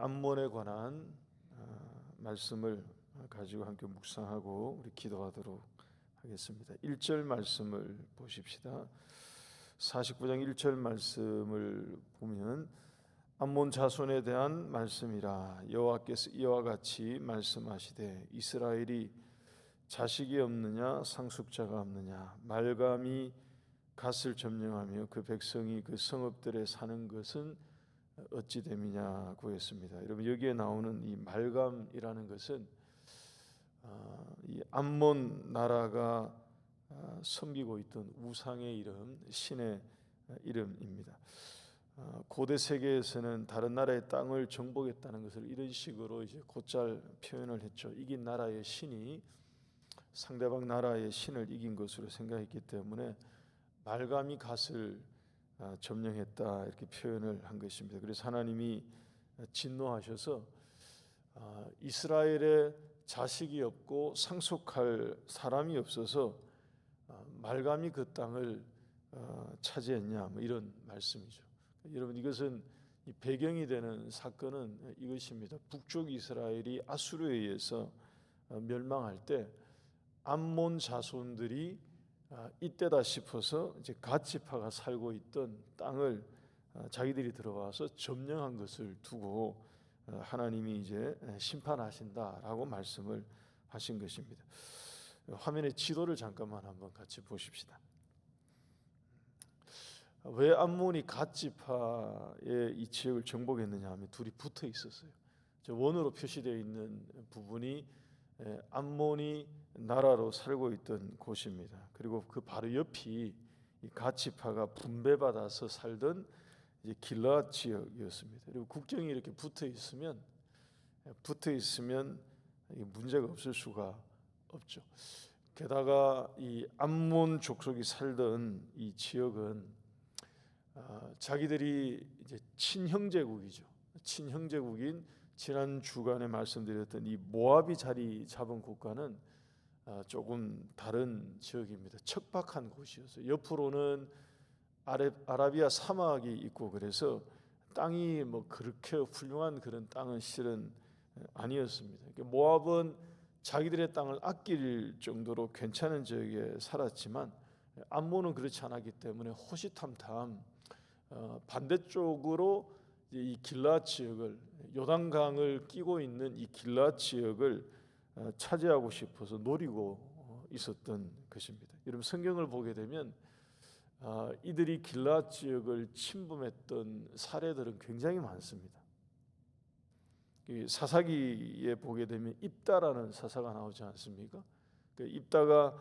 암몬에 관한 말씀을 가지고 함께 묵상하고 우리 기도하도록 하겠습니다. 1절 말씀을 보십시다. 49장 1절 말씀을 보면 암몬 자손에 대한 말씀이라. 여호와께서 이와 같이 말씀하시되 이스라엘이 자식이 없느냐 상속자가 없느냐 말감이 갓을 점령하며 그 백성이 그 성읍들에 사는 것은 어찌 됨이냐고 했습니다. 여러분, 여기에 나오는 이 말감이라는 것은 이 암몬 나라가 섬기고 있던 우상의 이름, 신의 이름입니다. 고대 세계에서는 다른 나라의 땅을 정복했다는 것을 이런 식으로 이제 곧잘 표현을 했죠. 이긴 나라의 신이 상대방 나라의 신을 이긴 것으로 생각했기 때문에 말감이 갓을 점령했다, 이렇게 표현을 한 것입니다. 그래서 하나님이 진노하셔서 이스라엘에 자식이 없고 상속할 사람이 없어서 말감이 그 땅을 차지했냐, 뭐 이런 말씀이죠. 여러분, 이것은 이 배경이 되는 사건은 이것입니다. 북쪽 이스라엘이 아수르에 의해서 멸망할 때 암몬 자손들이 이때다 싶어서 이제 갓 지파가 살고 있던 땅을 자기들이 들어와서 점령한 것을 두고 하나님이 이제 심판하신다라고 말씀을 하신 것입니다. 화면에 지도를 잠깐만 한번 같이 보십시다. 왜 암몬이 갓 지파의 이 지역을 정복했느냐 하면 둘이 붙어 있었어요. 원으로 표시되어 있는 부분이 암몬이 나라로 살고 있던 곳입니다. 그리고 그 바로 옆이 이 갓 지파가 분배받아서 살던 이제 길르앗 지역이었습니다. 그리고 국경이 이렇게 붙어 있으면 문제가 없을 수가 없죠. 게다가 이 암몬 족속이 살던 이 지역은 자기들이 이제 친형제국이죠. 친형제국인 지난 주간에 말씀드렸던 이 모압이 자리 잡은 국가는 조금 다른 지역입니다. 척박한 곳이었어요. 옆으로는 아라비아 사막이 있고 그래서 땅이 뭐 그렇게 훌륭한 그런 땅은 실은 아니었습니다. 모압은 자기들의 땅을 아낄 정도로 괜찮은 지역에 살았지만 암몬은 그렇지 않았기 때문에 호시탐탐 반대쪽으로 이 길르앗 지역을, 요단강을 끼고 있는 이 길르앗 지역을 차지하고 싶어서 노리고 있었던 것입니다. 여러분, 성경을 보게 되면 이들이 길르앗 지역을 침범했던 사례들은 굉장히 많습니다. 사사기에 보게 되면 입다라는 사사가 나오지 않습니까? 입다가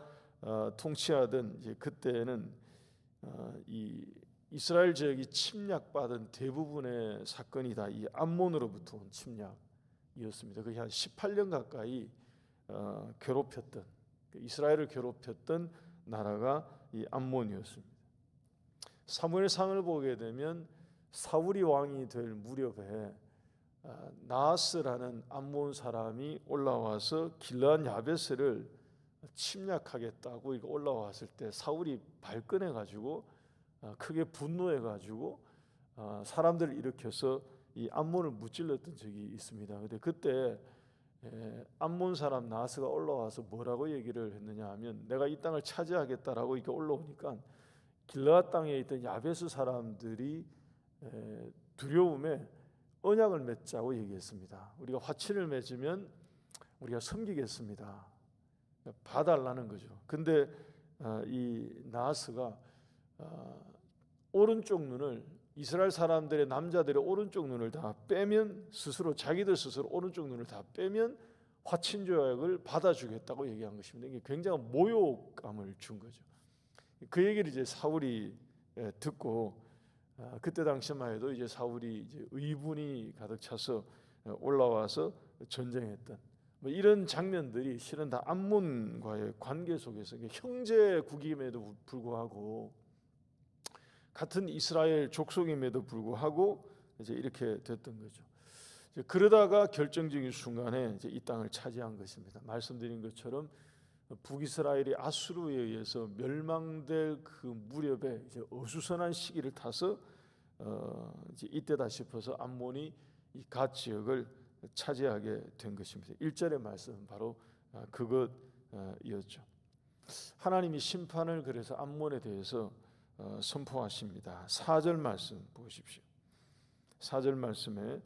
통치하던 이제 그때는 이 이스라엘 지역이 침략받은 대부분의 사건이 다 이 암몬으로부터 온 침략이었습니다. 그게 한 18년 가까이 괴롭혔던, 이스라엘을 괴롭혔던 나라가 이 암몬이었습니다. 사무엘상을 보게 되면 사울이 왕이 될 무렵에 나하스라는 암몬 사람이 올라와서 길르앗 야베스를 침략하겠다고 올라왔을 때 사울이 발끈해 가지고 크게 분노해 가지고 사람들을 일으켜서 이 암몬을 무찔렀던 적이 있습니다. 근데 그때 암몬 사람 나하스가 올라와서 뭐라고 얘기를 했느냐 하면, 내가 이 땅을 차지하겠다라고 이렇게 올라오니까 길르앗 땅에 있던 야베스 사람들이 두려움에 언약을 맺자고 얘기했습니다. 우리가 화친을 맺으면 우리가 섬기겠습니다. 봐달라는 거죠. 근데 이 나하스가 오른쪽 눈을, 이스라엘 사람들의 남자들의 오른쪽 눈을 다 빼면, 자기들 스스로 오른쪽 눈을 다 빼면 화친 조약을 받아주겠다고 얘기한 것입니다. 이게 굉장한 모욕감을 준 거죠. 그 얘기를 이제 사울이 듣고 그때 당시만 해도 이제 사울이 이제 의분이 가득 차서 올라와서 전쟁했던 뭐 이런 장면들이 실은 다 암몬과의 관계 속에서 형제국임에도 불구하고, 같은 이스라엘 족속임에도 불구하고 이제 이렇게 됐던 거죠. 그러다가 결정적인 순간에 이제 이 땅을 차지한 것입니다. 말씀드린 것처럼 북이스라엘이 아수르에 의해서 멸망될 그 무렵에 이제 어수선한 시기를 타서 이제 이때다 싶어서 암몬이 이 갓 지역을 차지하게 된 것입니다. 1절의 말씀은 바로 그것이었죠. 하나님이 심판을 그래서 암몬에 대해서 선포하십니다. 4절 말씀 보십시오. 4절 말씀에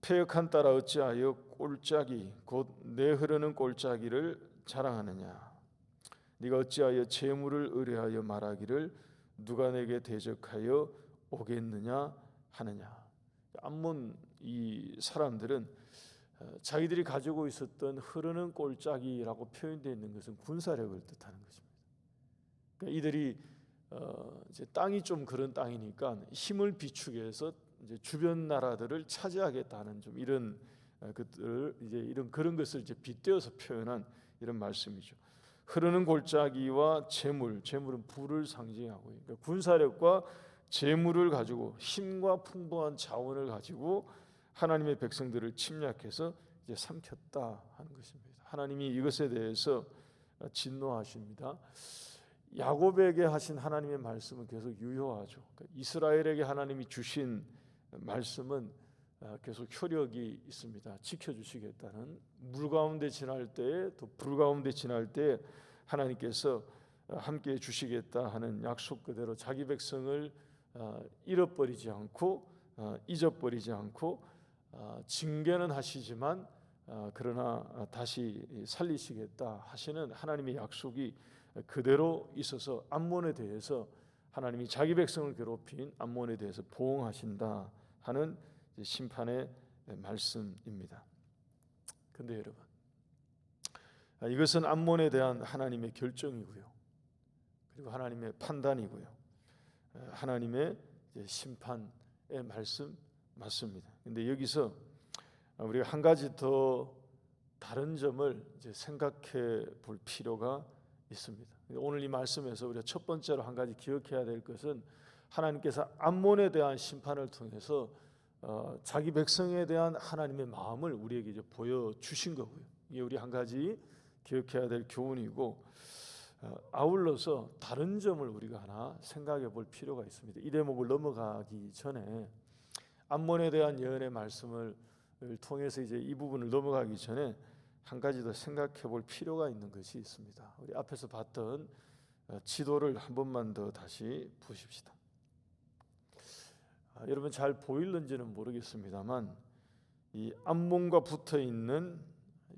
패역한 딸아 어찌하여 꼴짝이 곧 내 흐르는 꼴짝이를 자랑하느냐. 네가 어찌하여 재물을 의뢰하여 말하기를 누가 내게 대적하여 오겠느냐 하느냐. 암몬 이 사람들은 자기들이 가지고 있었던 흐르는 꼴짝이라고 표현되어 있는 것은 군사력을 뜻하는 것입니다. 그러니까 이들이 이제 땅이 좀 그런 땅이니까 힘을 비축해서 이제 주변 나라들을 차지하겠다는 좀 이런 것들 이제 이런 그런 것을 이제 빗대어서 표현한 이런 말씀이죠. 흐르는 골짜기와 재물은 불을 상징하고요. 그러니까 군사력과 재물을 가지고 힘과 풍부한 자원을 가지고 하나님의 백성들을 침략해서 이제 삼켰다 하는 것입니다. 하나님이 이것에 대해서 진노하십니다. 야곱에게 하신 하나님의 말씀은 계속 유효하죠. 그러니까 이스라엘에게 하나님이 주신 말씀은 계속 효력이 있습니다. 지켜주시겠다는 물 가운데 지날 때에 또 불 가운데 지날 때에 하나님께서 함께해 주시겠다 하는 약속 그대로 자기 백성을 잃어버리지 않고 잊어버리지 않고 징계는 하시지만 그러나 다시 살리시겠다 하시는 하나님의 약속이 그대로 있어서 암몬에 대해서 하나님이 자기 백성을 괴롭힌 암몬에 대해서 보응하신다 하는 심판의 말씀입니다. 그런데 여러분, 이것은 암몬에 대한 하나님의 결정이고요, 그리고 하나님의 판단이고요, 하나님의 심판의 말씀 맞습니다. 그런데 여기서 우리가 한 가지 더 다른 점을 이제 생각해 볼 필요가 있습니다. 오늘 이 말씀에서 우리가 첫 번째로 한 가지 기억해야 될 것은 하나님께서 암몬에 대한 심판을 통해서 자기 백성에 대한 하나님의 마음을 우리에게 이제 보여주신 거고요. 이게 우리 한 가지 기억해야 될 교훈이고, 아울러서 다른 점을 우리가 하나 생각해 볼 필요가 있습니다. 이 대목을 넘어가기 전에 암몬에 대한 예언의 말씀을 통해서 이제 이 부분을 넘어가기 전에 한 가지 더 생각해 볼 필요가 있는 것이 있습니다. 우리 앞에서 봤던 지도를 한 번만 더 다시 보십시다. 여러분 잘 보일는지는 모르겠습니다만 이 암몬과 붙어 있는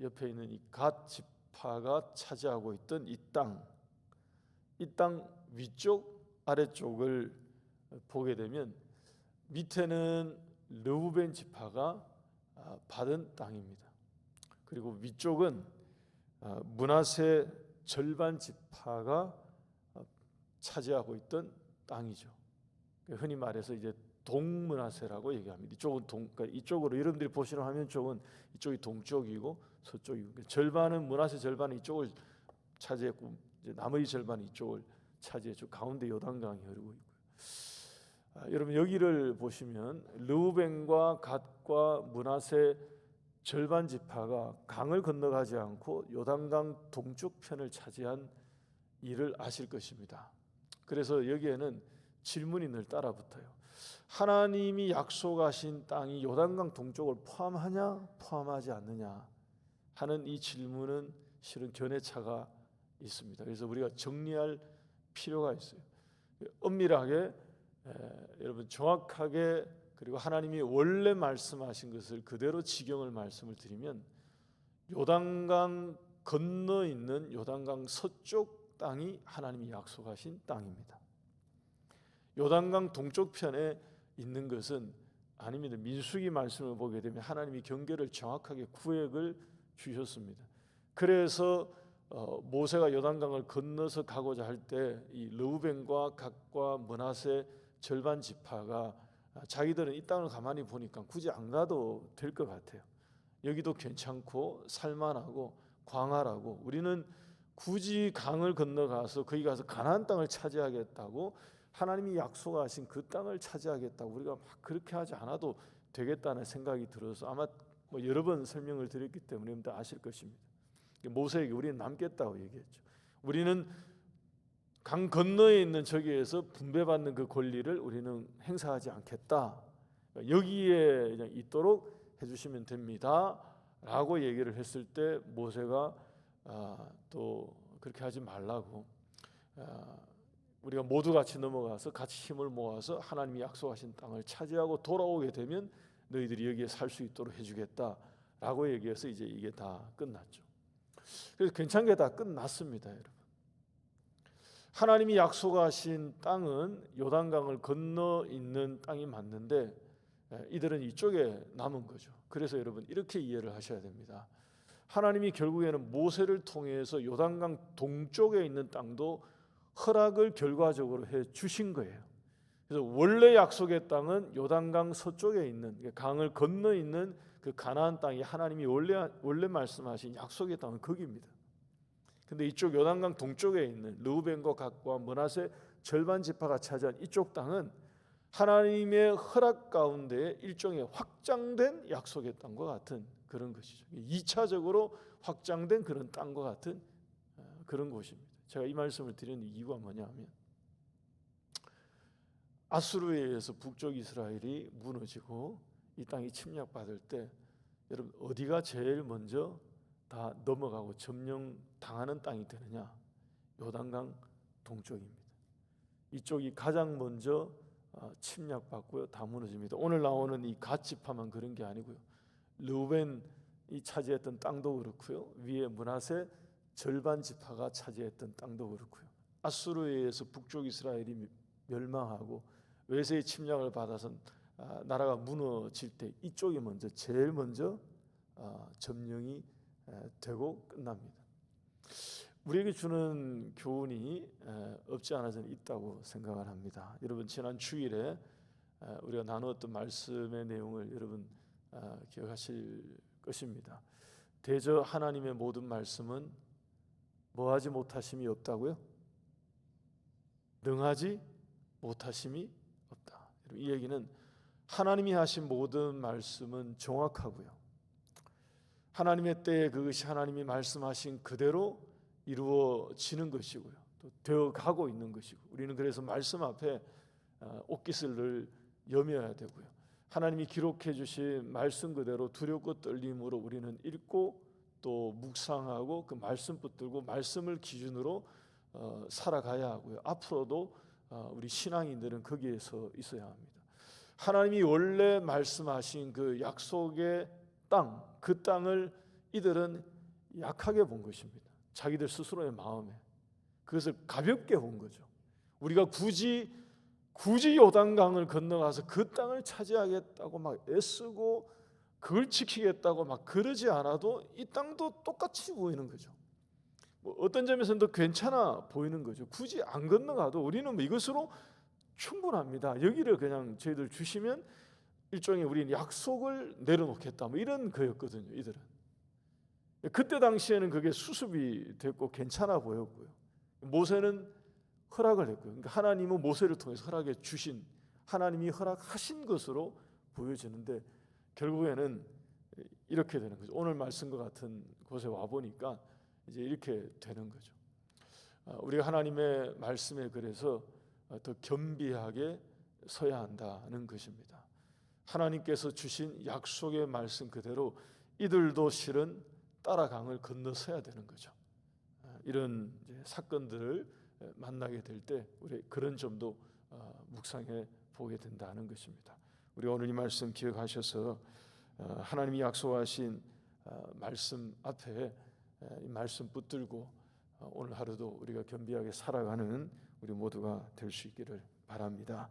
옆에 있는 이 갓 지파가 차지하고 있던 이 땅 위쪽 아래쪽을 보게 되면 밑에는 르우벤 지파가 받은 땅입니다. 그리고 위쪽은 므낫세 절반 지파가 차지하고 있던 땅이죠. 흔히 말해서 이제 동므낫세라고 얘기합니다. 이쪽은 그러니까 이쪽으로 여러분들이 보시는 화면 쪽은 이쪽이 동쪽이고 서쪽이고, 그러니까 절반은 므낫세 절반은 이쪽을 차지했고 이제 나머지 절반은 이쪽을 차지했죠. 가운데 요단강이 흐르고 있고요. 여러분 여기를 보시면 르우벤과 갓과 므낫세 절반 지파가 강을 건너가지 않고 요단강 동쪽 편을 차지한 일을 아실 것입니다. 그래서 여기에는 질문이 늘 따라붙어요. 하나님이 약속하신 땅이 요단강 동쪽을 포함하냐 포함하지 않느냐 하는 이 질문은 실은 견해차가 있습니다. 그래서 우리가 정리할 필요가 있어요. 엄밀하게 여러분 정확하게, 그리고 하나님이 원래 말씀하신 것을 그대로 지경을 말씀을 드리면 요단강 건너 있는 요단강 서쪽 땅이 하나님이 약속하신 땅입니다. 요단강 동쪽 편에 있는 것은 아닙니다. 민수기 말씀을 보게 되면 하나님이 경계를 정확하게 구획을 주셨습니다. 그래서 모세가 요단강을 건너서 가고자 할 때 이 르우벤과 갓과 므낫세 절반 지파가 자기들은 이 땅을 가만히 보니까 굳이 안 가도 될 것 같아요. 여기도 괜찮고 살만하고 광활하고 우리는 굳이 강을 건너가서 거기 가서 가나안 땅을 차지하겠다고, 하나님이 약속하신 그 땅을 차지하겠다고 우리가 막 그렇게 하지 않아도 되겠다는 생각이 들어서 아마 여러 번 설명을 드렸기 때문에 여러분들 아실 것입니다. 모세에게 우리는 남겠다고 얘기했죠. 우리는 강 건너에 있는 저기에서 분배받는 그 권리를 우리는 행사하지 않겠다. 여기에 그냥 있도록 해주시면 됩니다라고 얘기를 했을 때 모세가 또 그렇게 하지 말라고, 우리가 모두 같이 넘어가서 같이 힘을 모아서 하나님이 약속하신 땅을 차지하고 돌아오게 되면 너희들이 여기에 살 수 있도록 해주겠다라고 얘기해서 이제 이게 다 끝났죠. 그래서 괜찮게 다 끝났습니다, 여러분. 하나님이 약속하신 땅은 요단강을 건너 있는 땅이 맞는데 이들은 이쪽에 남은 거죠. 그래서 여러분 이렇게 이해를 하셔야 됩니다. 하나님이 결국에는 모세를 통해서 요단강 동쪽에 있는 땅도 허락을 결과적으로 해 주신 거예요. 그래서 원래 약속의 땅은 요단강 서쪽에 있는, 강을 건너 있는 그 가나안 땅이 하나님이 원래 말씀하신 약속의 땅은 거기입니다. 근데 이쪽 요단강 동쪽에 있는 르우벤과 갓과 므낫세 절반 지파가 차지한 이쪽 땅은 하나님의 허락 가운데 일종의 확장된 약속의 땅과 같은 그런 것이죠. 2차적으로 확장된 그런 땅과 같은 그런 곳입니다. 제가 이 말씀을 드리는 이유가 뭐냐면, 아수르에 의해서 북쪽 이스라엘이 무너지고 이 땅이 침략받을 때 여러분 어디가 제일 먼저 다 넘어가고 점령당하는 땅이 되느냐? 요단강 동쪽입니다. 이쪽이 가장 먼저 침략받고요, 다 무너집니다. 오늘 나오는 이 갓 지파만 그런 게 아니고요, 르우벤이 차지했던 땅도 그렇고요, 위에 므낫세 절반 지파가 차지했던 땅도 그렇고요, 아수르에 의해서 북쪽 이스라엘이 멸망하고 외세의 침략을 받아서 나라가 무너질 때 이쪽이 먼저 제일 먼저 점령이 되고 끝납니다. 우리에게 주는 교훈이 없지 않아 저는 있다고 생각을 합니다. 여러분 지난 주일에 우리가 나누었던 말씀의 내용을 여러분 기억하실 것입니다. 대저 하나님의 모든 말씀은 뭐하지 못하심이 없다고요? 능하지 못하심이 없다. 이 얘기는 하나님이 하신 모든 말씀은 정확하고요, 하나님의 때에 그것이 하나님이 말씀하신 그대로 이루어지는 것이고요, 또 되어가고 있는 것이고, 우리는 그래서 말씀 앞에 옷깃을 여며야 되고요, 하나님이 기록해 주신 말씀 그대로 두렵고 떨림으로 우리는 읽고 또 묵상하고 그 말씀 붙들고 말씀을 기준으로 살아가야 하고요, 앞으로도 우리 신앙인들은 거기에서 있어야 합니다. 하나님이 원래 말씀하신 그 약속의 땅, 그 땅을 이들은 약하게 본 것입니다. 자기들 스스로의 마음에 그것을 가볍게 본 거죠. 우리가 굳이 요단강을 건너가서 그 땅을 차지하겠다고 막 애쓰고 그걸 지키겠다고 막 그러지 않아도 이 땅도 똑같이 보이는 거죠. 뭐 어떤 점에서는 더 괜찮아 보이는 거죠. 굳이 안 건너가도 우리는 뭐 이것으로 충분합니다. 여기를 그냥 저희들 주시면 일종의 우리는 약속을 내려놓겠다, 뭐 이런 거였거든요. 이들은 그때 당시에는 그게 수습이 됐고 괜찮아 보였고요, 모세는 허락을 했고요. 그러니까 하나님은 모세를 통해서 허락해 주신, 하나님이 허락하신 것으로 보여지는데 결국에는 이렇게 되는 거죠. 오늘 말씀과 같은 곳에 와 보니까 이제 이렇게 되는 거죠. 우리가 하나님의 말씀에 그래서 더 겸비하게 서야 한다는 것입니다. 하나님께서 주신 약속의 말씀 그대로 이들도 실은 따라 강을 건너서야 되는 거죠. 이런 사건들을 만나게 될 때 우리 그런 점도 묵상해 보게 된다는 것입니다. 우리 오늘 이 말씀 기억하셔서 하나님이 약속하신 말씀 앞에 이 말씀 붙들고 오늘 하루도 우리가 겸비하게 살아가는 우리 모두가 될 수 있기를 바랍니다.